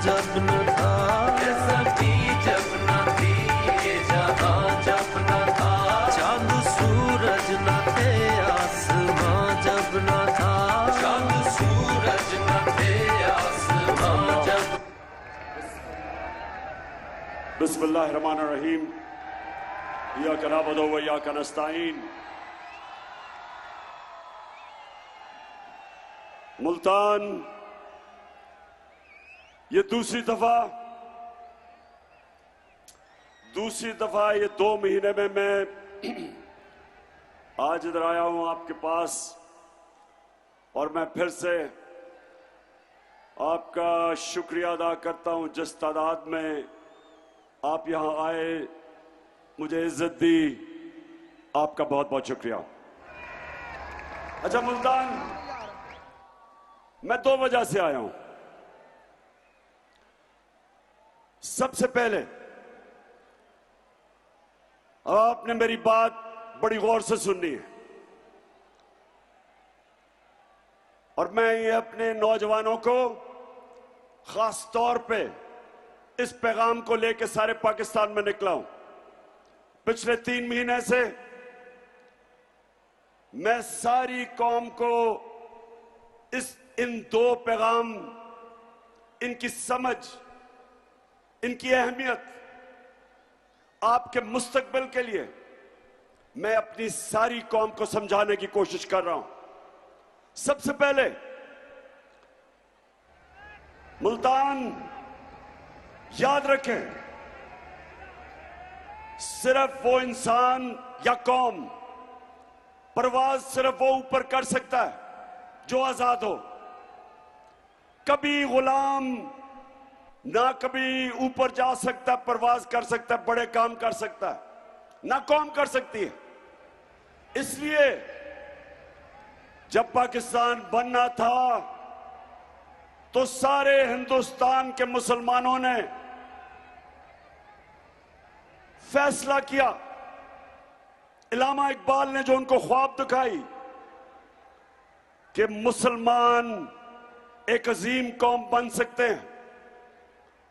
जब न था, ये सभी जब न थी, ये जहां जब न था, चांद सूरज न थे, आसमां जब न था, चांद सूरज न थे, आसमां जब। बिस्मिल्लाहिर्रहमानिर्रहीम। इय्याका नअबुदु व इय्याका नस्तईन। मुल्तान, ये दूसरी दफा ये 2 महीने में मैं आज इधर आया हूं आपके पास, और मैं फिर से आपका शुक्रिया अदा करता हूं जिस तादाद में आप यहां आए, मुझे इज्जत दी, आपका बहुत बहुत शुक्रिया। अच्छा मुल्तान, मैं 2 वजह से आया हूं। सबसे पहले आपने मेरी बात बड़ी गौर से सुननी है, और मैं ये अपने नौजवानों को खास तौर पे इस पैगाम को लेकर सारे पाकिस्तान में निकला हूं। पिछले 3 महीने से मैं सारी कौम को इन 2 पैगाम, इनकी समझ, इनकी अहमियत, आपके मुस्तकबिल के लिए मैं अपनी सारी कौम को समझाने की कोशिश कर रहा हूं। सबसे पहले मुल्तान, याद रखें, सिर्फ वो इंसान या कौम परवाज सिर्फ वो ऊपर कर सकता है जो आजाद हो। कभी गुलाम ना कभी ऊपर जा सकता, परवाज कर सकता, बड़े काम कर सकता है, ना कौम कर सकती है। इसलिए जब पाकिस्तान बनना था तो सारे हिंदुस्तान के मुसलमानों ने फैसला किया, इल्लामा इकबाल ने जो उनको ख्वाब दिखाई कि मुसलमान एक अजीम कौम बन सकते हैं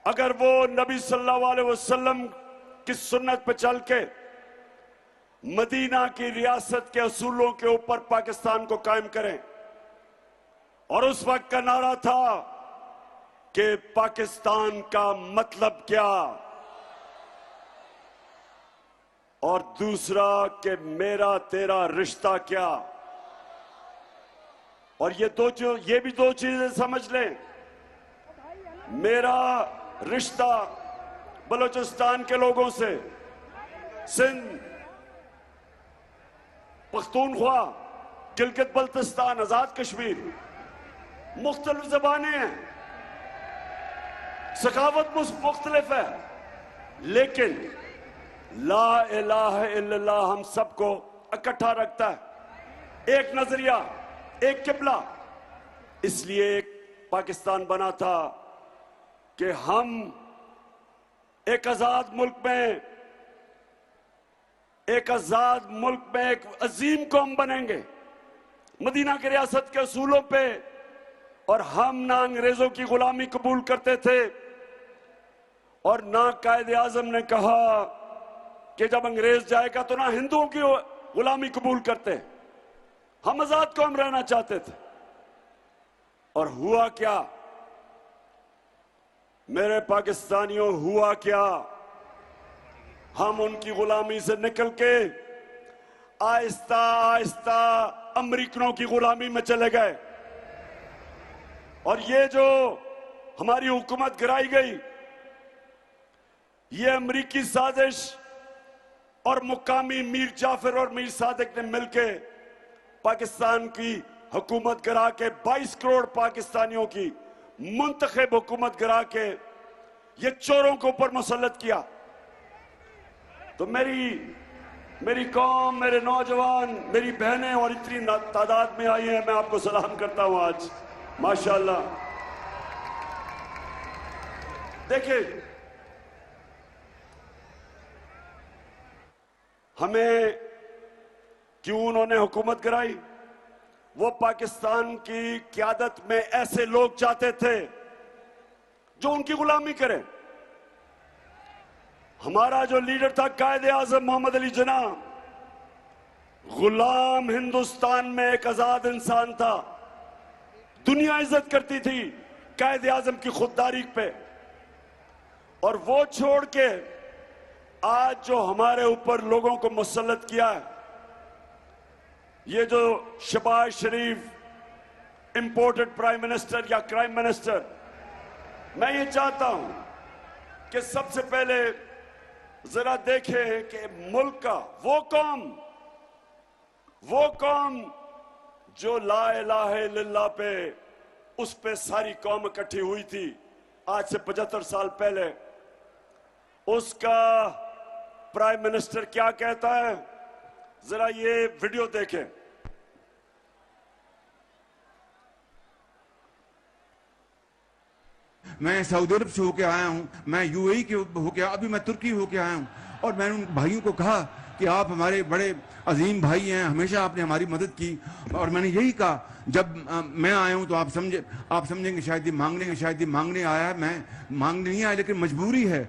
अगर वो नबी सल्लल्लाहु अलैहि वसल्लम की सुन्नत पे चल के मदीना की रियासत के असूलों के ऊपर पाकिस्तान को कायम करें। और उस वक्त का नारा था कि पाकिस्तान का मतलब क्या, और दूसरा कि मेरा तेरा रिश्ता क्या। और ये भी 2 चीजें समझ लें। मेरा रिश्ता बलूचिस्तान के लोगों से, सिंध, पख्तूनख्वा, गिलगित बल्तिस्तान, आजाद कश्मीर, मुख्तलिफ जबानें हैं, सखावत मुख्तलिफ है, लेकिन ला इलाहा इल्लल्लाह हम सबको इकट्ठा रखता है। एक नजरिया, एक किबला। इसलिए एक पाकिस्तान बना था कि हम एक आजाद मुल्क में, एक अजीम कौम बनेंगे मदीना की रियासत के असूलों पे। और हम ना अंग्रेजों की गुलामी कबूल करते थे, और ना कायदे आजम ने कहा कि जब अंग्रेज जाएगा तो ना हिंदुओं की गुलामी कबूल करते। हम आजाद कौम रहना चाहते थे। और हुआ क्या मेरे पाकिस्तानियों, हुआ क्या? हम उनकी गुलामी से निकल के आहिस्ता आहिस्ता अमरीकनों की गुलामी में चले गए। और ये जो हमारी हुकूमत गिराई गई, ये अमरीकी साजिश और मुकामी मीर जाफर और मीर सादिक ने मिलके पाकिस्तान की हुकूमत गिरा के 22 करोड़ पाकिस्तानियों की मुंतखब हुकूमत गिरा के ये चोरों के ऊपर मुसल्लत किया। तो मेरी कौम, मेरे नौजवान, मेरी बहनें और इतनी तादाद में आई हैं, मैं आपको सलाम करता हूं आज, माशाअल्लाह। देखिए, हमें क्यों उन्होंने हुकूमत गिराई? वो पाकिस्तान की क़यादत में ऐसे लोग चाहते थे जो उनकी गुलामी करें। हमारा जो लीडर था कायदे आजम मोहम्मद अली जिन्ना, गुलाम हिंदुस्तान में एक आजाद इंसान था। दुनिया इज्जत करती थी कायदे आजम की खुददारी पे, और वो छोड़ के आज जो हमारे ऊपर लोगों को मुसल्लत किया है, ये जो शहबाज शरीफ इंपोर्टेड प्राइम मिनिस्टर या क्राइम मिनिस्टर, मैं ये चाहता हूं कि सबसे पहले जरा देखें कि मुल्क का वो कौम जो ला इलाहा इल्लल्लाह पे उस पे सारी कौम इकट्ठी हुई थी आज से 75 साल पहले, उसका प्राइम मिनिस्टर क्या कहता है, जरा ये वीडियो देखें। मैं सऊदी अरब से होके आया हूं, मैं यूएई के होके, अभी मैं तुर्की होके आया हूं, और मैंने उन भाइयों को कहा कि आप हमारे बड़े अजीम भाई हैं, हमेशा आपने हमारी मदद की। और मैंने यही कहा, जब मैं आया हूं तो आप समझेंगे शायद ये मांगने आया है। मैं मांगने नहीं आया, लेकिन मजबूरी है।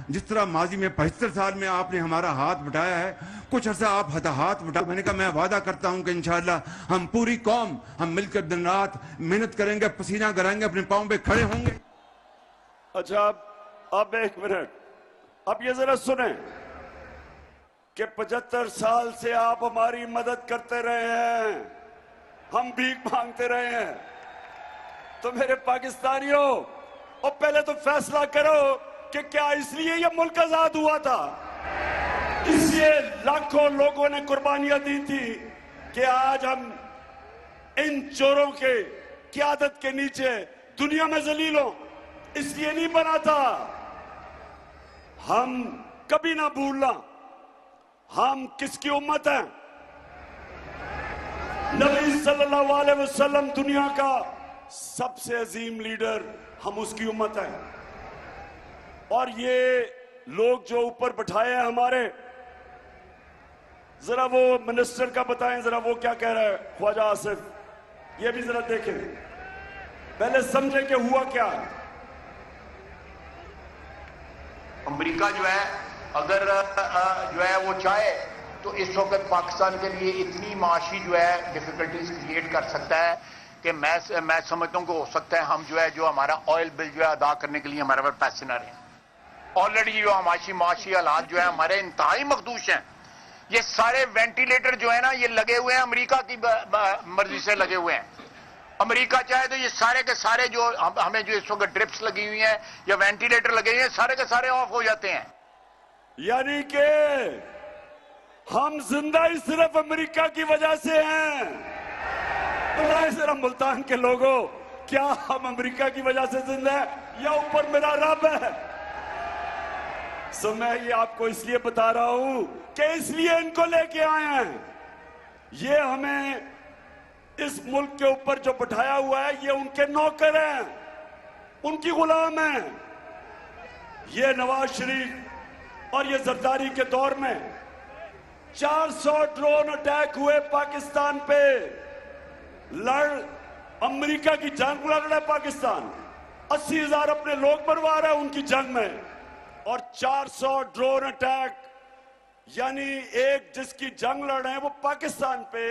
जिस तरह माजी में 75 साल में आपने हमारा हाथ बटाया है, कुछ अर्सा आप हाथ बटा। मैंने कहा मैं वादा करता हूं कि इंशाअल्लाह हम पूरी कौम हम मिलकर दिन रात मेहनत करेंगे, पसीना गिराएंगे, अपने पांव पे खड़े होंगे। अच्छा, अब एक मिनट, अब ये जरा सुने कि 75 साल से आप हमारी मदद करते रहे हैं, हम भीख मांगते रहे हैं। तो मेरे पाकिस्तानियों, और पहले तो फैसला करो कि क्या इसलिए ये मुल्क आजाद हुआ था, इसलिए लाखों लोगों ने कुर्बानियां दी थी कि आज हम इन चोरों के क़यादत के नीचे दुनिया में जलील हो, इसलिए नहीं बना था। हम कभी ना भूलना हम किसकी उम्मत हैं। नबी सल्लल्लाहु अलैहि वसल्लम दुनिया का सबसे अजीम लीडर, हम उसकी उम्मत हैं। और ये लोग जो ऊपर बैठाए हैं हमारे, जरा वो मिनिस्टर का बताएं, जरा वो क्या कह रहा है ख्वाजा आसिफ, ये भी जरा देखें, पहले समझे कि हुआ क्या। अमेरिका जो है अगर जो है वो चाहे तो इस वक्त पाकिस्तान के लिए इतनी माशी जो है डिफिकल्टीज क्रिएट कर सकता है कि मैं समझता हूं कि हो सकता है हम जो है जो हमारा ऑयल बिल जो है अदा करने के लिए हमारे पास पैसे ना रहे। ऑलरेडी जो माशी हालात जो है हमारे इंतहाई मखदूश हैं। ये सारे वेंटिलेटर जो है ना, ये लगे हुए हैं अमेरिका की मर्जी से लगे हुए हैं। अमेरिका चाहे तो ये सारे के सारे जो हमें जो इस वक्त ड्रिप्स लगी हुई हैं या वेंटिलेटर लगे हुए हैं, सारे के सारे ऑफ हो जाते हैं। यानी कि हम जिंदा ही सिर्फ अमेरिका की वजह से हैं। बताएं जरा मुल्तान के लोगों, क्या हम अमेरिका की वजह से जिंदा हैं या ऊपर मेरा रब है? सो मैं ये आपको इसलिए बता रहा हूं कि इसलिए इनको लेके आए हैं। ये हमें इस मुल्क के ऊपर जो बिठाया हुआ है, ये उनके नौकर हैं, उनकी गुलाम हैं। ये नवाज शरीफ और ये जरदारी के दौर में 400 ड्रोन अटैक हुए पाकिस्तान पे। अमेरिका की जंग लड़ रहा है पाकिस्तान, 80,000 अपने लोग मरवा रहा है उनकी जंग में, और 400 ड्रोन अटैक, यानी एक जिसकी जंग लड़ रहे हैं वो पाकिस्तान पे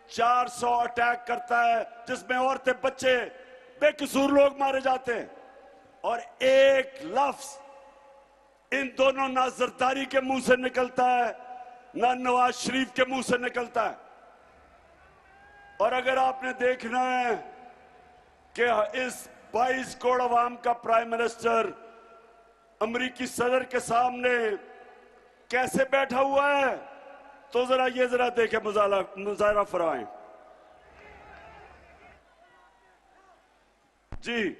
400 अटैक करता है, जिसमें औरतें बच्चे बेकसूर लोग मारे जाते हैं। और एक लफ्ज इन दोनों ना जरदारी के मुंह से निकलता है ना नवाज शरीफ के मुंह से निकलता है। और अगर आपने देखना है कि इस 22 करोड़ अवाम का प्राइम मिनिस्टर अमेरिकी सदर के सामने कैसे बैठा हुआ है, तो जरा देखें, मुजाहरा फरमाएं जी।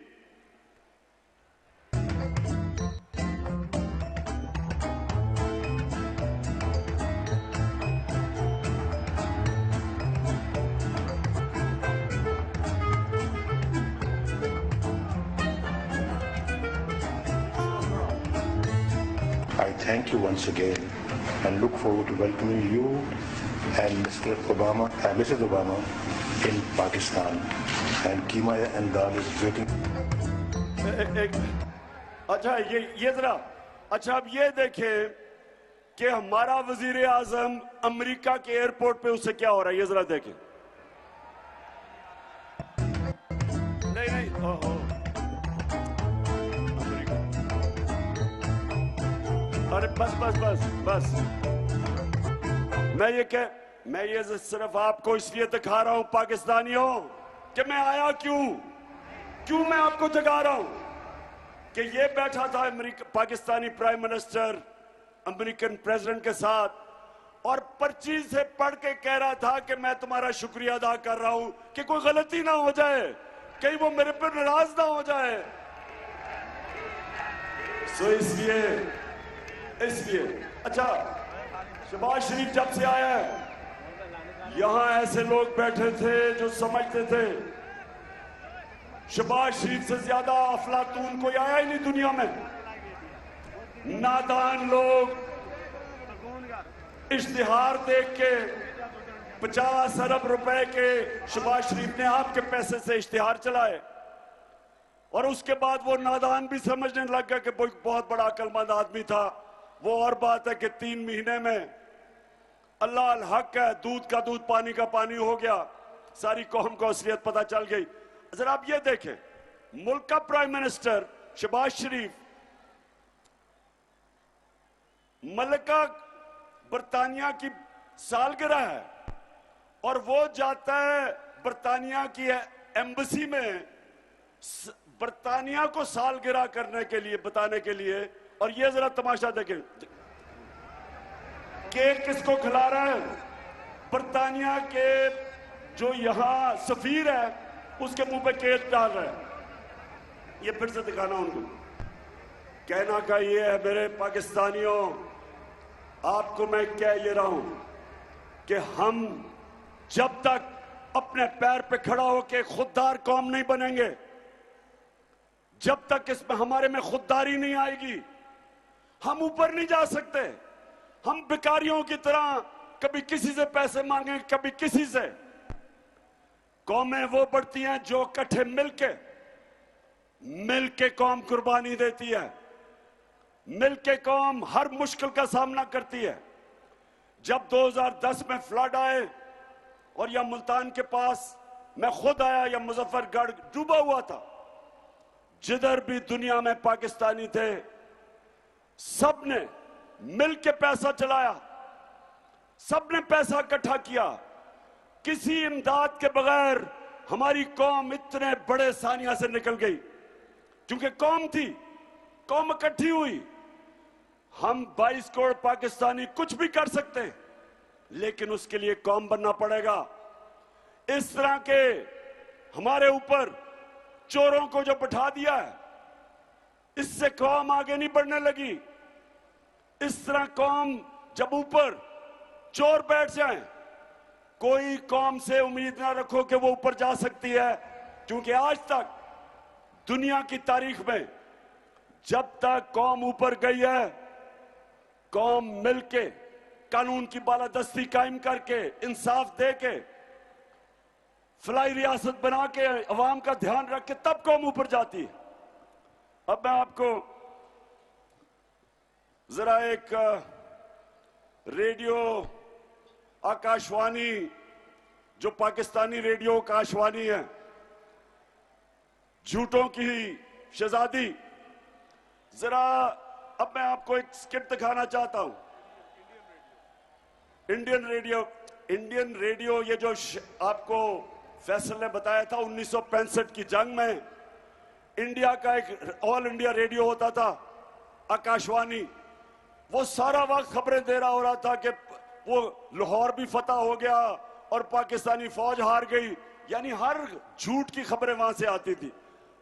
I thank you once again and look forward to welcoming you and Mr. Obama and Mrs. Obama in Pakistan. And Keema and Dal is waiting. अच्छा ये जरा, अच्छा अब ये देखें कि हमारा वजीर आजम अमेरिका के एयरपोर्ट पे उससे क्या हो रहा है, ये जरा देखें। नहीं ओहो, अमेरिका, अरे बस मैं ये सिर्फ आपको इसलिए दिखा रहा हूं पाकिस्तानियों कि मैं आया क्यों मैं आपको जगा रहा हूं कि ये बैठा था Pakistani prime minister American president के साथ और पर्ची से पढ़ के कह रहा था कि मैं तुम्हारा शुक्रिया अदा कर रहा हूं कि कोई गलती ना हो जाए, कहीं वो मेरे पर नाराज ना हो जाए। सो इसलिए अच्छा, शहबाज शरीफ जब से आया है यहां ऐसे लोग बैठे थे जो समझते थे शहबाज शरीफ से ज्यादा अफलातून कोई आया ही नहीं दुनिया में। नादान लोग इश्तिहार देख के 50 अरब रुपए के शहबाज शरीफ ने आपके पैसे से इश्तिहार चलाए और उसके बाद वो नादान भी समझने लग गया कि बहुत बड़ा अक्लमंद आदमी था। वो और बात है कि 3 महीने में अल्लाह अल हक है, दूध का दूध पानी का पानी हो गया, सारी कौम को असलियत पता चल गई। जरा आप ये देखें, मुल्क का प्राइम मिनिस्टर शहबाज शरीफ मलिका बरतानिया की सालगिरह है और वो जाता है बरतानिया की एम्बेसी में बरतानिया को सालगिरह करने के लिए, बताने के लिए। और ये जरा तमाशा देखें, केक किसको खिला रहा है? बरतानिया के जो यहां सफीर है उसके मुंह पे केक डाल रहा है। ये फिर से दिखाना उनको, कहना का ये है मेरे पाकिस्तानियों, आपको मैं कह ये रहा हूं कि हम जब तक अपने पैर पे खड़ा होकर खुददार कौम नहीं बनेंगे, जब तक इसमें हमारे में खुददारी नहीं आएगी, हम ऊपर नहीं जा सकते। हम भिखारियों की तरह कभी किसी से पैसे मांगे, कभी किसी से। कौमें वो बढ़ती हैं जो इकट्ठे मिलके कौम कुर्बानी देती है, मिलके कौम हर मुश्किल का सामना करती है। जब 2010 में फ्लड आए और या मुल्तान के पास मैं खुद आया, या मुजफ्फरगढ़ डूबा हुआ था, जिधर भी दुनिया में पाकिस्तानी थे सबने मिलके पैसा चलाया, सबने पैसा इकट्ठा किया। किसी इमदाद के बगैर हमारी कौम इतने बड़े सानिया से निकल गई, क्योंकि कौम थी, कौम इकट्ठी हुई। हम 22 करोड़ पाकिस्तानी कुछ भी कर सकते हैं, लेकिन उसके लिए कौम बनना पड़ेगा। इस तरह के हमारे ऊपर चोरों को जो बैठा दिया है, इससे कौम आगे नहीं बढ़ने लगी। इस तरह कौम जब ऊपर चोर बैठ जाए, कोई कौम से उम्मीद ना रखो कि वो ऊपर जा सकती है, क्योंकि आज तक दुनिया की तारीख में जब तक कौम ऊपर गई है, कौम मिलके कानून की बालादस्ती कायम करके, इंसाफ दे के, फलाई रियासत बना के, अवाम का ध्यान रख के, तब कौम ऊपर जाती है। अब मैं आपको जरा एक रेडियो आकाशवाणी, जो पाकिस्तानी रेडियो आकाशवाणी है, झूठों की शहजादी, जरा अब मैं आपको एक स्किट दिखाना चाहता हूं। इंडियन रेडियो ये जो आपको फैसल ने बताया था 1965 की जंग में इंडिया का एक ऑल इंडिया रेडियो होता था आकाशवाणी, वो सारा वक्त खबरें दे रहा हो रहा था कि वो लाहौर भी फतह हो गया और पाकिस्तानी फौज हार गई, यानी हर झूठ की खबरें वहां से आती थी।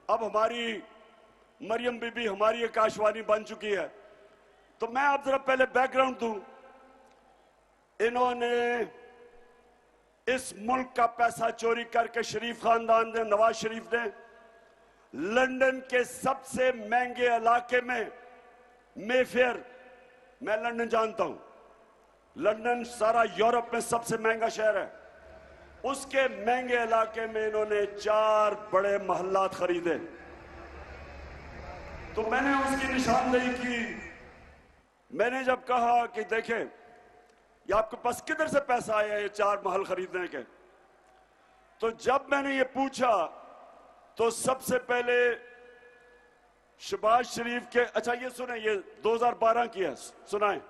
अब हमारी मरियम बीबी हमारी आकाशवाणी बन चुकी है। तो मैं आप जरा पहले बैकग्राउंड दूं। इन्होंने इस मुल्क का पैसा चोरी करके शरीफ खानदान ने, नवाज शरीफ ने, लंदन के सबसे महंगे इलाके में, मेफेयर, मैं लंदन जानता हूं, लंदन सारा यूरोप में सबसे महंगा शहर है, उसके महंगे इलाके में इन्होंने 4 बड़े महल्लात खरीदे। तो मैंने उसकी निशानदेही की। मैंने जब कहा कि देखें ये आपके पास किधर से पैसा आया ये 4 महल खरीदने के, तो जब मैंने ये पूछा तो सबसे पहले शहबाज शरीफ के, अच्छा ये सुने, ये 2012 की है, सुनाए।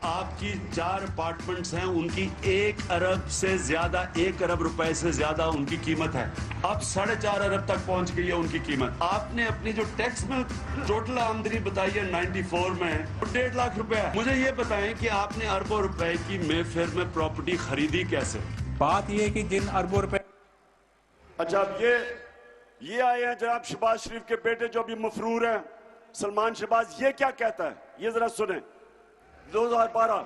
आपकी 4 अपार्टमेंट्स हैं, उनकी 1 अरब से ज्यादा, 1 अरब रुपए से ज्यादा उनकी कीमत है। अब 4.5 अरब तक पहुंच गई है उनकी कीमत। आपने अपनी जो टैक्स में टोटल आमदनी बताई है 94 में 1.5 लाख रुपए है। मुझे ये बताएं कि आपने अरबों रुपए की मेफेयर में प्रॉपर्टी खरीदी कैसे? बात ये है कि जिन अरबों रुपए, अच्छा अब ये आए हैं जनाब शहबाज शरीफ के बेटे जो अभी मफरूर हैं, सलमान शहबाज, ये क्या कहता है, ये जरा सुने। 2012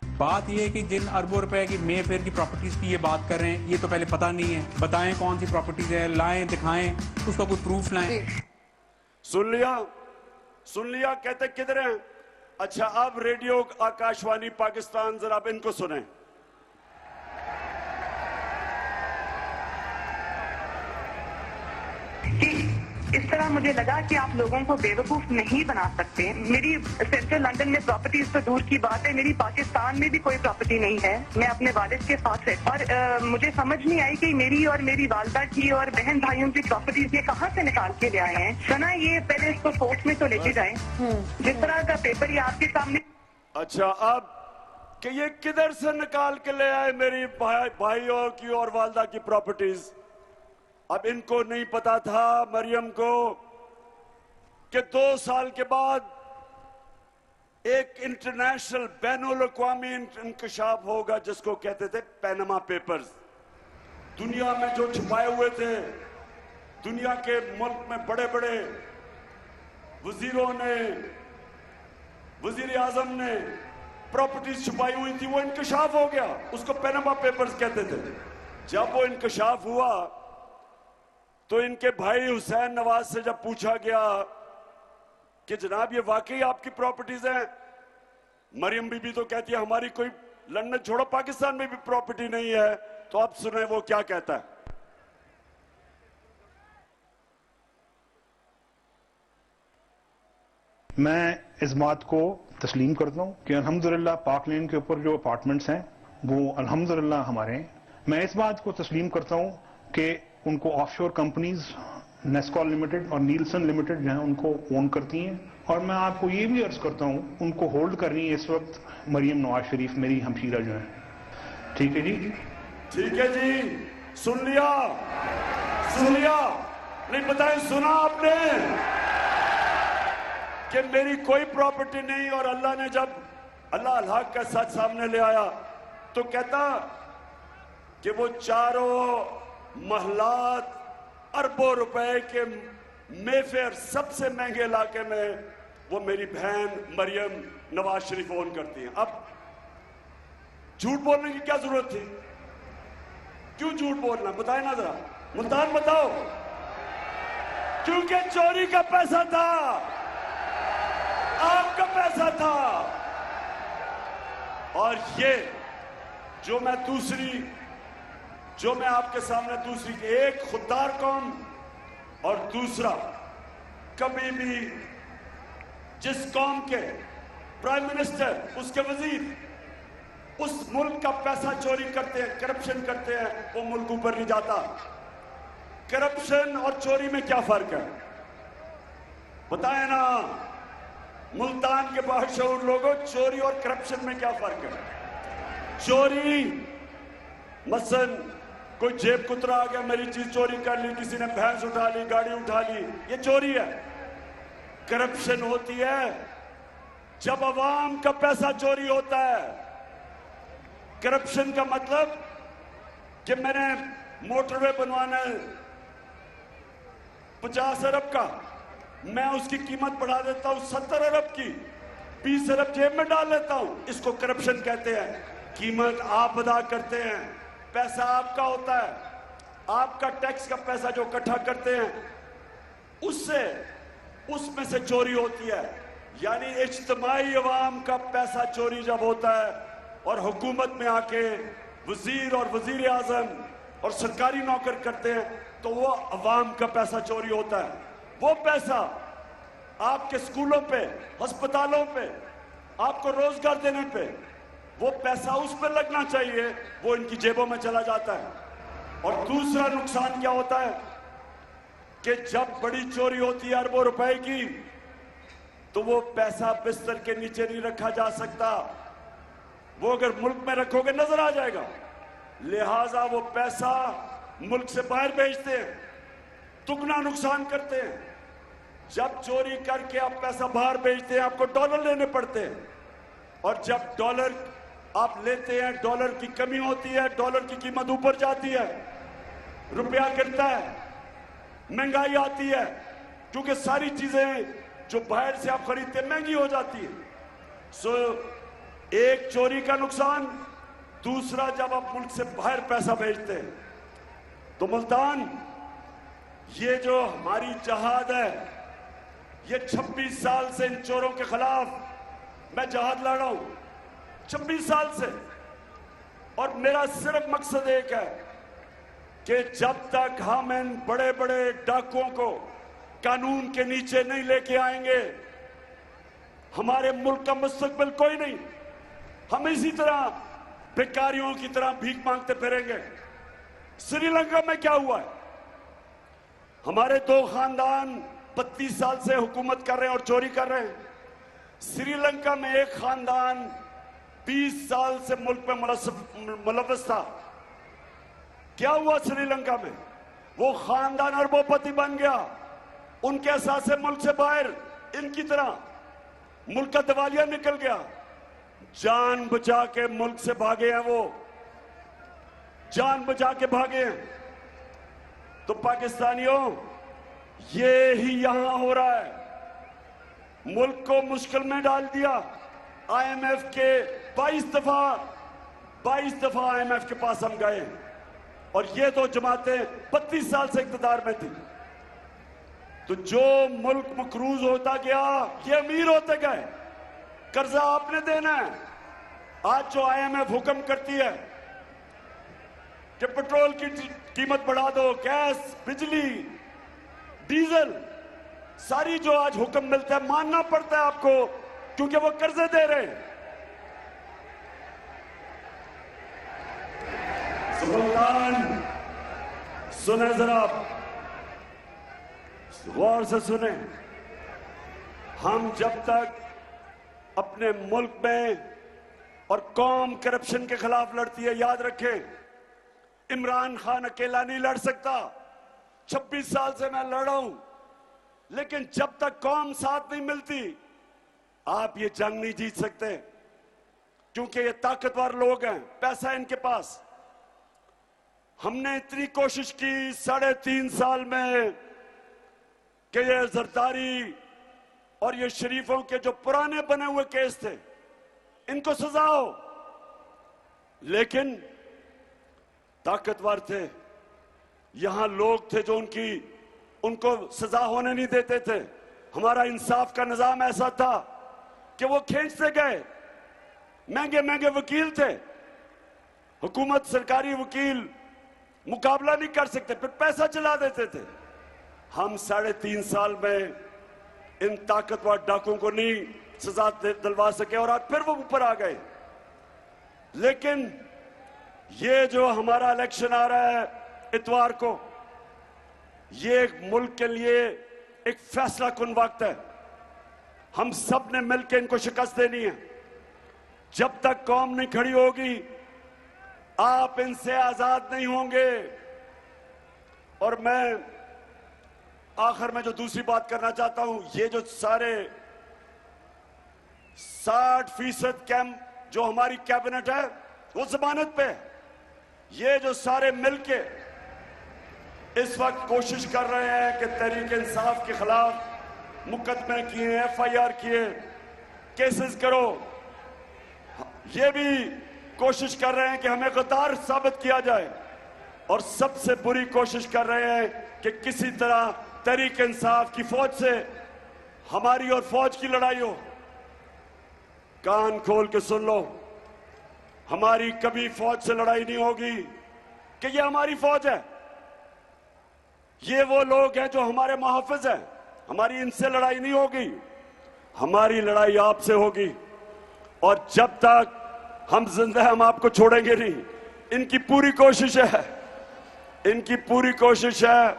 बात ये है कि जिन अरबों रुपए की मेफेयर की प्रॉपर्टीज की ये बात कर रहे हैं, ये तो पहले पता नहीं है। बताएं कौन सी प्रॉपर्टीज है, लाएं, दिखाएं, उसका कोई प्रूफ लाएं। सुन लिया, कहते किधर हैं? अच्छा अब रेडियो आकाशवाणी पाकिस्तान, जरा अब इनको सुने। इस तरह मुझे लगा कि आप लोगों को बेवकूफ नहीं बना सकते। मेरी सेंट्रल लंदन में प्रॉपर्टीज तो दूर की बात है, मेरी पाकिस्तान में भी कोई प्रॉपर्टी नहीं है। मैं अपने वालिद के साथ रहती और मुझे समझ नहीं आई कि मेरी और मेरी वालदा की और बहन भाइयों की प्रॉपर्टीज ये कहाँ से निकाल के ले आए हैं। सुना ये पहले इसको कोर्ट में तो लेके जाए, जिस तरह का पेपर ये आपके सामने। अच्छा अब कि ये किधर से निकाल के ले आए मेरी भाइयों की और वालदा की प्रॉपर्टीज? अब इनको नहीं पता था मरियम को कि 2 साल के बाद एक इंटरनेशनल बैनुल-अक़वामी इंकशाफ होगा जिसको कहते थे पैनामा पेपर्स। दुनिया में जो छुपाए हुए थे, दुनिया के मुल्क में बड़े बड़े वजीरों ने, वजीर आजम ने प्रॉपर्टीज छुपाई हुई थी, वो इंकशाफ हो गया, उसको पैनामा पेपर्स कहते थे। जब वो इंकशाफ हुआ तो इनके भाई हुसैन नवाज से जब पूछा गया कि जनाब ये वाकई आपकी प्रॉपर्टीज हैं, मरियम बीबी तो कहती है हमारी कोई लंदन छोड़ो पाकिस्तान में भी प्रॉपर्टी नहीं है। तो अब सुने वो क्या कहता है। मैं इस बात को तस्लीम करता हूँ कि अल्हम्दुलिल्लाह पाक लेन के ऊपर जो अपार्टमेंट्स हैं वो अल्हम्दुलिल्लाह हमारे हैं। मैं इस बात को तस्लीम करता हूँ कि उनको ऑफशोर कंपनीज नेस्कॉल लिमिटेड और नीलसन लिमिटेड जो है उनको ओन करती हैं। और मैं आपको ये भी अर्ज करता हूँ उनको होल्ड कर रही है इस वक्त मरियम नवाज शरीफ, मेरी हमशीरा जो है। ठीक है जी, ठीक है जी, सुन लिया नहीं बताएं, सुना आपने कि मेरी कोई प्रॉपर्टी नहीं। और अल्लाह ने जब अल्लाह का सच सामने ले आया तो कहता कि वो चारों महलात अरबों रुपए के मेफेयर सबसे महंगे इलाके में वो मेरी बहन मरियम नवाज शरीफ ओन करती हैं। अब झूठ बोलने की क्या जरूरत थी? क्यों झूठ बोलना, बताए ना जरा, मुल्तान बताओ। क्योंकि चोरी का पैसा था, आपका पैसा था। और ये जो मैं आपके सामने दूसरी, एक खुददार कौम और दूसरा कभी भी जिस कौम के प्राइम मिनिस्टर, उसके वजीर उस मुल्क का पैसा चोरी करते हैं, करप्शन करते हैं, वो मुल्क ऊपर नहीं जाता। करप्शन और चोरी में क्या फर्क है बताएं ना, मुल्तान के बाशऊर लोगों, चोरी और करप्शन में क्या फर्क है? चोरी मसलन कोई जेब कुतरा आ गया, मेरी चीज चोरी कर ली, किसी ने भैंस उठा ली, गाड़ी उठा ली, ये चोरी है। करप्शन होती है जब अवाम का पैसा चोरी होता है। करप्शन का मतलब कि मैंने मोटरवे बनवाना है 50 अरब का, मैं उसकी कीमत बढ़ा देता हूं 70 अरब की, 20 अरब जेब में डाल लेता हूं, इसको करप्शन कहते हैं। कीमत आप अदा करते हैं, पैसा आपका होता है, आपका टैक्स का पैसा जो इकट्ठा करते हैं उसमें से चोरी होती है। यानी इज्तिमाई अवाम का पैसा चोरी जब होता है और हुकूमत में आके वजीर और वजीर आजम और सरकारी नौकर करते हैं तो वो अवाम का पैसा चोरी होता है। वो पैसा आपके स्कूलों पे, अस्पतालों पे, आपको रोजगार देने पे, वो पैसा उस पर लगना चाहिए, वो इनकी जेबों में चला जाता है। और दूसरा नुकसान क्या होता है कि जब बड़ी चोरी होती है अरबों रुपए की, तो वो पैसा बिस्तर के नीचे नहीं रखा जा सकता, वो अगर मुल्क में रखोगे नजर आ जाएगा। लिहाजा वो पैसा मुल्क से बाहर भेजते हैं, दुगना नुकसान करते हैं। जब चोरी करके आप पैसा बाहर भेजते हैं, आपको डॉलर लेने पड़ते हैं, और जब डॉलर आप लेते हैं, डॉलर की कमी होती है, डॉलर की कीमत ऊपर जाती है, रुपया गिरता है, महंगाई आती है, क्योंकि सारी चीजें जो बाहर से आप खरीदते हैं महंगी हो जाती है। सो एक चोरी का नुकसान, दूसरा जब आप मुल्क से बाहर पैसा भेजते हैं। तो मुल्तान, ये जो हमारी जहाद है, ये 26 साल से इन चोरों के खिलाफ मैं जहाद लड़ रहा हूं, 26 साल से। और मेरा सिर्फ मकसद एक है कि जब तक हम इन बड़े बड़े डाकुओं को कानून के नीचे नहीं लेके आएंगे, हमारे मुल्क का मुस्तकबिल कोई नहीं। हम इसी तरह भिखारियों की तरह भीख मांगते फिरेंगे। श्रीलंका में क्या हुआ है? हमारे दो खानदान 32 साल से हुकूमत कर रहे हैं और चोरी कर रहे हैं। श्रीलंका में एक खानदान 20 साल से मुल्क में मुलव्वस था। क्या हुआ श्रीलंका में? वो खानदान अरबोपति बन गया, उनके असासे मुल्क से बाहर इनकी तरह मुल्क का दिवालिया निकल गया। जान बचा के मुल्क से भागे हैं, वो जान बचा के भागे हैं। तो पाकिस्तानियों, ये ही यहां हो रहा है। मुल्क को मुश्किल में डाल दिया। IMF के 22 दफा IMF के पास हम गए, और ये दो जमातें 32 साल से इक़्तिदार में थी। तो जो मुल्क मकरूज होता गया, ये अमीर होते गए। कर्जा आपने देना है। आज जो IMF हुक्म करती है कि पेट्रोल की कीमत बढ़ा दो, गैस, बिजली, डीजल, सारी जो आज हुक्म मिलता है मानना पड़ता है आपको, क्योंकि वो कर्जे दे रहे हैं। सुल्तान, सुने जरा, गौर से सुने। हम जब तक अपने मुल्क में और कौम करप्शन के खिलाफ लड़ती है, याद रखें, इमरान खान अकेला नहीं लड़ सकता। 26 साल से मैं लड़ रहा हूं, लेकिन जब तक कौम साथ नहीं मिलती, आप ये जंग नहीं जीत सकते, क्योंकि ये ताकतवर लोग हैं, पैसा है इनके पास। हमने इतनी कोशिश की 3.5 साल में कि ये जरदारी और ये शरीफों के जो पुराने बने हुए केस थे, इनको सजा हो, लेकिन ताकतवर थे, यहां लोग थे जो उनको सजा होने नहीं देते थे। हमारा इंसाफ का निजाम ऐसा था कि वो खींचते गए। महंगे महंगे वकील थे, हुकूमत, सरकारी वकील मुकाबला नहीं कर सकते, फिर पैसा चला देते थे। हम 3.5 साल में इन ताकतवर डाकुओं को नहीं सजा दिलवा सके, और आज फिर वो ऊपर आ गए। लेकिन ये जो हमारा इलेक्शन आ रहा है इतवार को, ये एक मुल्क के लिए एक फैसला कुन वक्त है। हम सब ने मिलकर इनको शिकस्त देनी है। जब तक कौम नहीं खड़ी होगी, आप इनसे आजाद नहीं होंगे। और मैं आखिर में जो दूसरी बात करना चाहता हूं, ये जो सारे 60% कैंप जो हमारी कैबिनेट है वो जमानत पे है। ये जो सारे मिलके इस वक्त कोशिश कर रहे हैं कि तहरीक इंसाफ के खिलाफ मुकदमे किए, FIR किए, केसेस करो, ये भी कोशिश कर रहे हैं कि हमें गद्दार साबित किया जाए। और सबसे बुरी कोशिश कर रहे हैं कि किसी तरह तहरीक इंसाफ की फौज से हमारी और फौज की लड़ाई हो। कान खोल के सुन लो, हमारी कभी फौज से लड़ाई नहीं होगी कि ये हमारी फौज है। ये वो लोग हैं जो हमारे मुहाफिज हैं। हमारी इनसे लड़ाई नहीं होगी, हमारी लड़ाई आपसे होगी। और जब तक हम जिंदा हैं हम आपको छोड़ेंगे नहीं। इनकी पूरी कोशिश है, इनकी पूरी कोशिश है,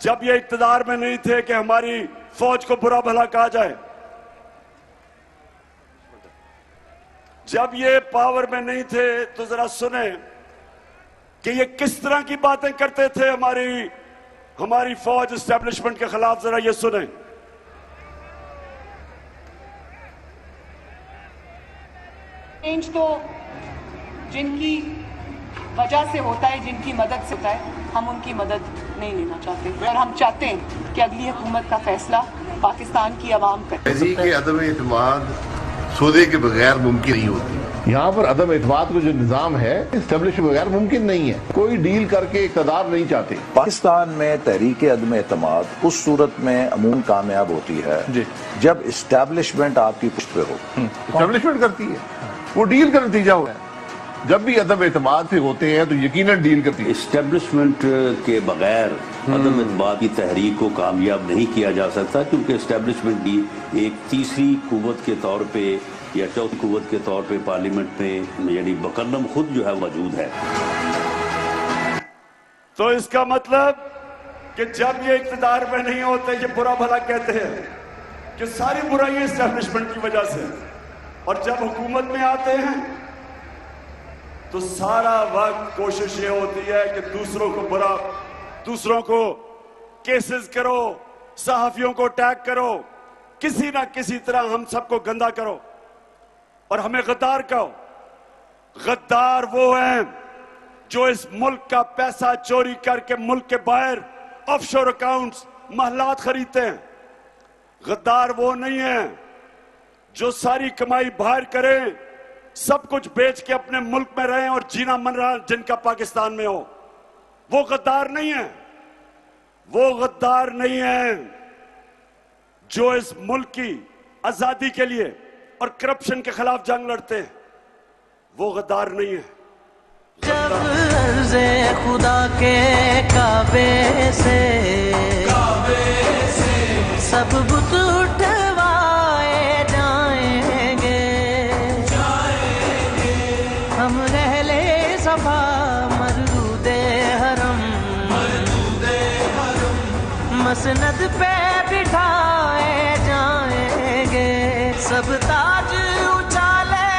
जब ये इक्तदार में नहीं थे कि हमारी फौज को बुरा भला कहा जाए। जब ये पावर में नहीं थे तो जरा सुने कि ये किस तरह की बातें करते थे हमारी फौज एस्टेब्लिशमेंट के खिलाफ। जरा ये सुने। चेंज तो जिनकी वजह से होता है, जिनकी मदद से होता है, हम उनकी मदद नहीं लेना चाहते और हम चाहते हैं कि अगली हुकूमत का फैसला पाकिस्तान की आवाम करे। तहरीक अदम एतमाद सौदे के बगैर मुमकिन नहीं होती। यहाँ पर अदम एतमाद का जो निज़ाम है इस्टेब्लिश बगैर मुमकिन नहीं है। कोई डील करके इक़्तिदार नहीं चाहते। पाकिस्तान में तहरीक अदम एतमाद उस सूरत में अमूमन कामयाब होती है जब इस्टेब्लिशमेंट आपकी पुष्ट पे हो। इस्टेब्लिशमेंत करती है, वो डील का नतीजा हुआ है। जब भी अदम एतमाद से होते हैं तो यकीनन डील करती है। इस्टेब्लिशमेंट के बगैर अदम एतमाद की तहरीक को कामयाब नहीं किया जा सकता, क्योंकि इस्टेब्लिशमेंट भी एक तीसरी कुव्वत के तौर पे या चौथी कुव्वत के तौर पे पार्लियामेंट में यानी बकलम खुद जो है मौजूद है। तो इसका मतलब कि जब ये इक्तदार में नहीं होते ये बुरा भला कहते हैं कि सारी बुराइयां इस्टेब्लिशमेंट की वजह से, और जब हुकूमत में आते हैं तो सारा वक्त कोशिश ये होती है कि दूसरों को केसेस करो, सहाफियों को अटैक करो, किसी ना किसी तरह हम सबको गंदा करो और हमें गद्दार कहो। गद्दार वो हैं जो इस मुल्क का पैसा चोरी करके मुल्क के बाहर ऑफशोर अकाउंट्स, महलात खरीदते हैं। गद्दार वो नहीं है जो सारी कमाई बाहर करें, सब कुछ बेच के अपने मुल्क में रहें और जीना मन रहा जिनका पाकिस्तान में हो। वो गद्दार नहीं है, वो गद्दार नहीं है जो इस मुल्क की आजादी के लिए और करप्शन के खिलाफ जंग लड़ते हैं। वो गद्दार नहीं है। जब अर्ज़े खुदा के काबे से सब बुत उठवाए जाएंगे, हम रहले सफा मरदूदे हरम मसनद पे बिठाए जाएंगे, सब ताज उछाले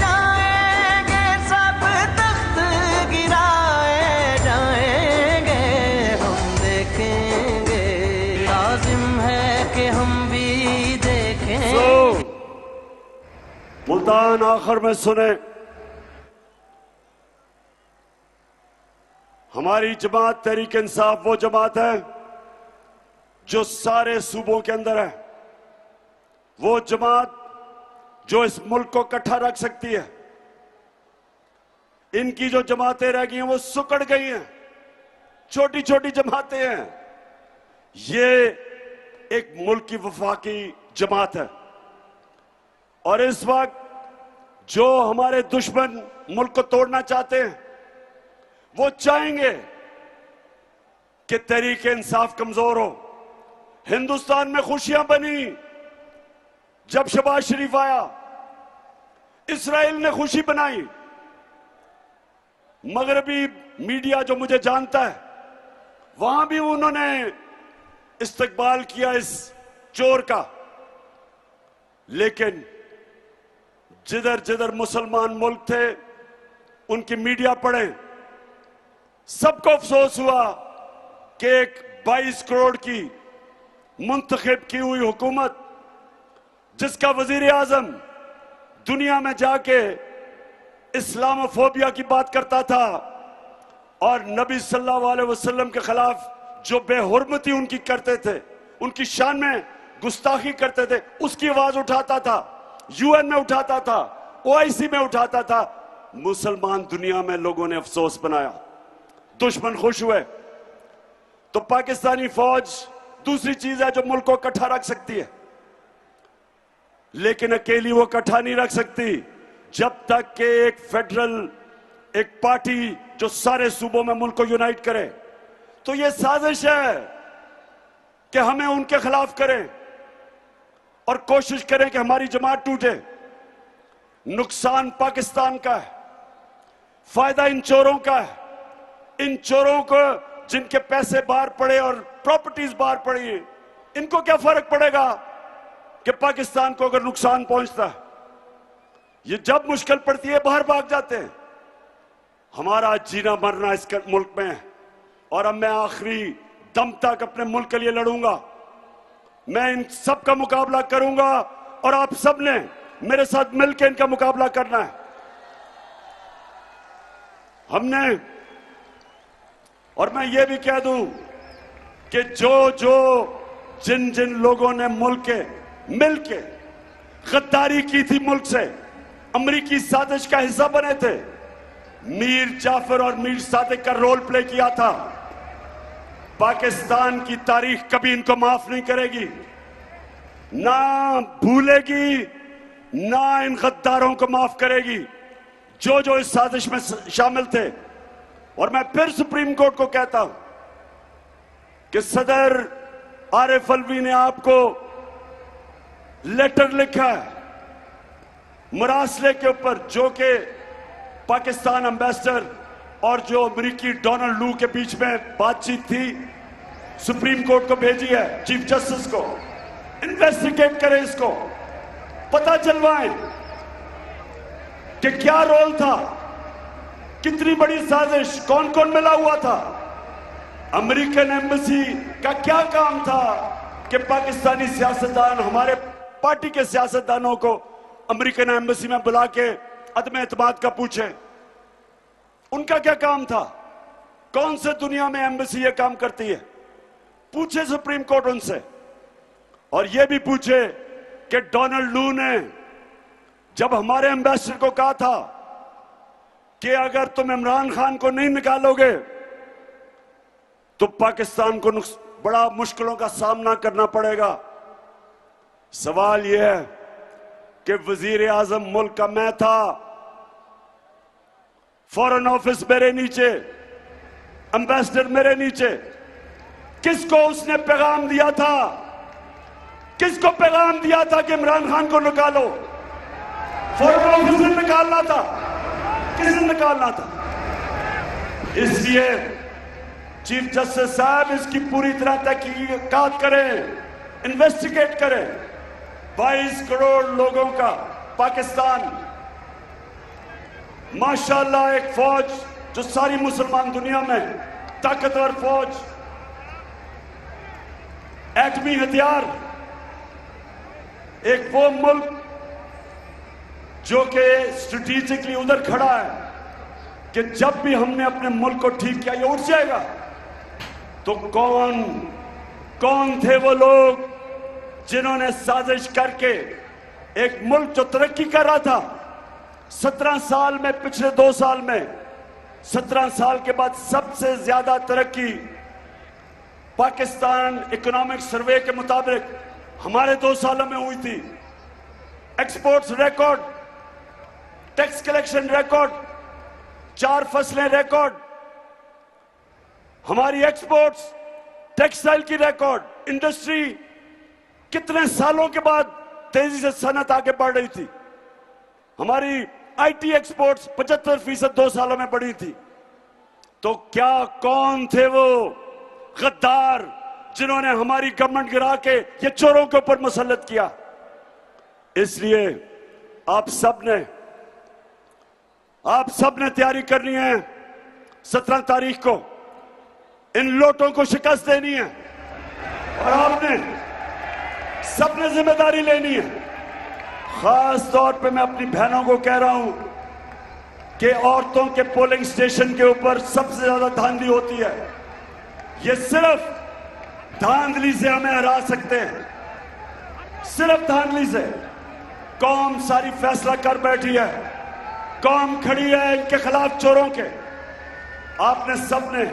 जाएंगे, सब तख्त गिराए जाएंगे, हम देखेंगे, लाजिम है कि हम भी देखें। मुल्तान आखिर में सुने, हमारी जमात तहरीक इंसाफ वो जमात है जो सारे सूबों के अंदर है, वो जमात जो इस मुल्क को इकट्ठा रख सकती है। इनकी जो जमातें रह गई हैं वो सुकड़ गई हैं, छोटी छोटी जमातें हैं। ये एक मुल्क की वफाकी जमात है और इस वक्त जो हमारे दुश्मन मुल्क को तोड़ना चाहते हैं वो चाहेंगे कि तहरीक इंसाफ कमजोर हो। हिंदुस्तान में खुशियां बनी जब शहबाज शरीफ आया, इस्राइल ने खुशी बनाई। मगरबी मीडिया जो मुझे जानता है वहां भी उन्होंने इस्तकबाल किया इस चोर का, लेकिन जिधर जिधर मुसलमान मुल्क थे उनकी मीडिया पढ़े, सबको अफसोस हुआ कि एक 22 करोड़ की मुंतखब की हुई हुकूमत जिसका वजीर आजम दुनिया में जाके इस्लामोफोबिया की बात करता था और नबी सल्लल्लाहु अलैहि वसल्लम के खिलाफ जो बेहुरमती उनकी करते थे, उनकी शान में गुस्ताखी करते थे, उसकी आवाज उठाता था, यूएन में उठाता था, ओआईसी में उठाता था। मुसलमान दुनिया में लोगों ने अफसोस बनाया, दुश्मन खुश हुए। तो पाकिस्तानी फौज दूसरी चीज है जो मुल्क को इकट्ठा रख सकती है, लेकिन अकेली वो इकट्ठा नहीं रख सकती। जब तक कि एक फेडरल एक पार्टी जो सारे सूबों में मुल्क को यूनाइट करे, तो ये साजिश है कि हमें उनके खिलाफ करें और कोशिश करें कि हमारी जमात टूटे। नुकसान पाकिस्तान का है, फायदा इन चोरों का है। इन चोरों को जिनके पैसे बाहर पड़े और प्रॉपर्टीज बाहर पड़ी है, इनको क्या फर्क पड़ेगा कि पाकिस्तान को अगर नुकसान पहुंचता है? ये जब मुश्किल पड़ती है बाहर भाग जाते हैं। हमारा जीना मरना इस मुल्क में है और अब मैं आखिरी दम तक अपने मुल्क के लिए लड़ूंगा। मैं इन सब का मुकाबला करूंगा और आप सब ने मेरे साथ मिलकर इनका मुकाबला करना है। हमने, और मैं ये भी कह दूं कि जिन जिन लोगों ने मुल्क के मिलके गद्दारी की थी, मुल्क से अमरीकी साजिश का हिस्सा बने थे, मीर जाफर और मीर सादिक का रोल प्ले किया था, पाकिस्तान की तारीख कभी इनको माफ नहीं करेगी, ना भूलेगी, ना इन गद्दारों को माफ करेगी जो इस साजिश में शामिल थे। और मैं फिर सुप्रीम कोर्ट को कहता हूं कि सदर आरिफ अलवी ने आपको लेटर लिखा है मुरासले के ऊपर, जो कि पाकिस्तान एम्बेसडर और जो अमेरिकी डोनाल्ड लू के बीच में बातचीत थी, सुप्रीम कोर्ट को भेजी है, चीफ जस्टिस को। इन्वेस्टिगेट करें, इसको पता चलवाएं कि क्या रोल था, कितनी बड़ी साजिश, कौन कौन मिला हुआ था, अमेरिकन एम्बेसी का क्या काम था कि पाकिस्तानी सियासतदान हमारे पार्टी के सियासतदानों को अमेरिकन एम्बेसी में बुला के अदम एतमाद का पूछे। उनका क्या काम था? कौन से दुनिया में एम्बेसी ये काम करती है? पूछे सुप्रीम कोर्ट उनसे। और ये भी पूछे कि डोनाल्ड लू ने जब हमारे एम्बेसडर को कहा था कि अगर तुम इमरान खान को नहीं निकालोगे तो पाकिस्तान को बड़ा मुश्किलों का सामना करना पड़ेगा। सवाल यह है कि वजीर आजम मुल्क का मैं था, फॉरेन ऑफिस मेरे नीचे, एम्बेसडर मेरे नीचे, किसको उसने पैगाम दिया था? किसको पैगाम दिया था कि इमरान खान को निकालो? फॉरेन ऑफिस ने निकालना था, किसने निकालना था? इसलिए चीफ जस्टिस साहब इसकी पूरी तरह तहकीकात करें, इन्वेस्टिगेट करें। 22 करोड़ लोगों का पाकिस्तान, माशाल्लाह एक फौज जो सारी मुसलमान दुनिया में ताकतवर फौज, एटमी हथियार, एक वो मुल्क जो कि स्ट्रेटेजिकली उधर खड़ा है कि जब भी हमने अपने मुल्क को ठीक किया ये उठ जाएगा। तो कौन थे वो लोग जिन्होंने साजिश करके एक मुल्क जो तरक्की कर रहा था 17 साल में, पिछले 2 साल में 17 साल के बाद सबसे ज्यादा तरक्की पाकिस्तान इकोनॉमिक सर्वे के मुताबिक हमारे 2 सालों में हुई थी। Exports record, tax collection record, 4 फसलें रिकॉर्ड, हमारी एक्सपोर्ट्स, टेक्सटाइल की रिकॉर्ड, इंडस्ट्री कितने सालों के बाद तेजी से सनत आगे बढ़ रही थी। हमारी आईटी एक्सपोर्ट्स 75% 2 सालों में बढ़ी थी। तो क्या कौन थे वो गद्दार जिन्होंने हमारी गवर्नमेंट गिरा के ये चोरों के ऊपर मुसल्लत किया? इसलिए आप सब ने तैयारी करनी है। 17 तारीख को इन लोटों को शिकस्त देनी है और आपने सबने जिम्मेदारी लेनी है। खास तौर पे मैं अपनी बहनों को कह रहा हूं कि औरतों के पोलिंग स्टेशन के ऊपर सबसे ज्यादा धांधली होती है। ये सिर्फ धांधली से हमें हरा सकते हैं, सिर्फ धांधली से। कौम सारी फैसला कर बैठी है, कौम खड़ी है इनके खिलाफ, चोरों के। आपने सबने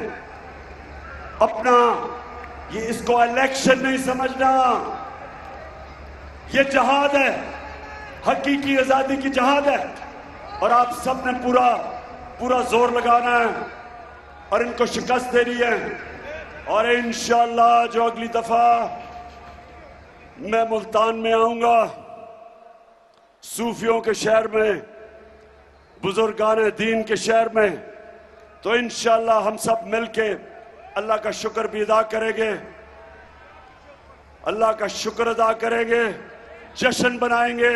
अपना इसको इलेक्शन नहीं समझना, ये जहाद है, हकीकी आजादी की जहाद है। और आप सब ने पूरा जोर लगाना है और इनको शिकस्त देनी है। और इंशाअल्लाह जो अगली दफा मैं मुल्तान में आऊंगा, सूफियों के शहर में, बुजुर्गान दीन के शहर में, तो इंशाअल्लाह हम सब मिलके अल्लाह का शुक्र भी अदा करेंगे, अल्लाह का शुक्र अदा करेंगे, जश्न बनाएंगे।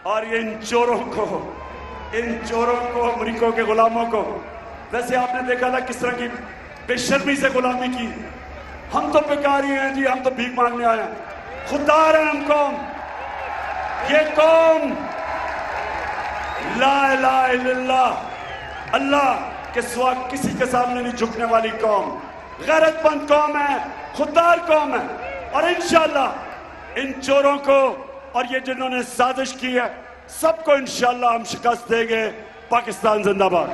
और ये इन चोरों को, अमरीकों के गुलामों को, वैसे आपने देखा था किस तरह की बेशर्मी से गुलामी की। हम तो बेकार ही हैं जी, हम तो भीख मांगने आए हैं। खुददार हैं हम कौम, ये कौम ला इलाहा इल्लल्लाह, अल्लाह के सिवा किसी के सामने नहीं झुकने वाली कौम, गैरतमंद कौम है, खुददार कौम है। और इंशाअल्लाह इन चोरों को और ये जिन्होंने साजिश की है सबको इंशाअल्लाह हम शिकस्त देंगे। पाकिस्तान जिंदाबाद।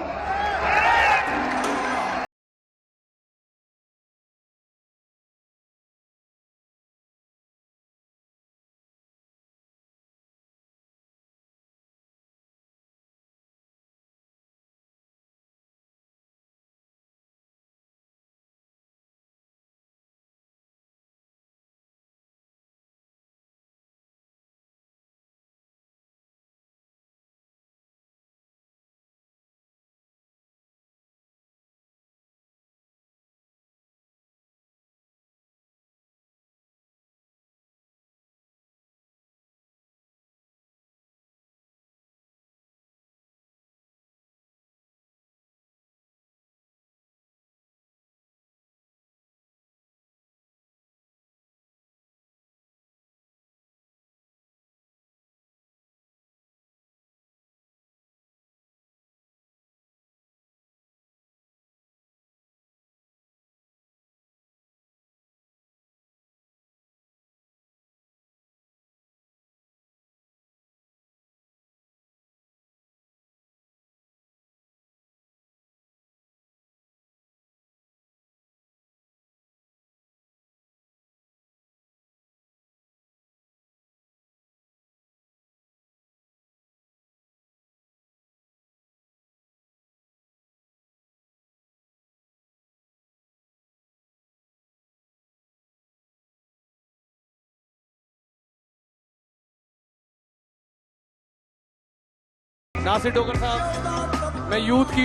नासिर डोगर साहब, मैं यूथ की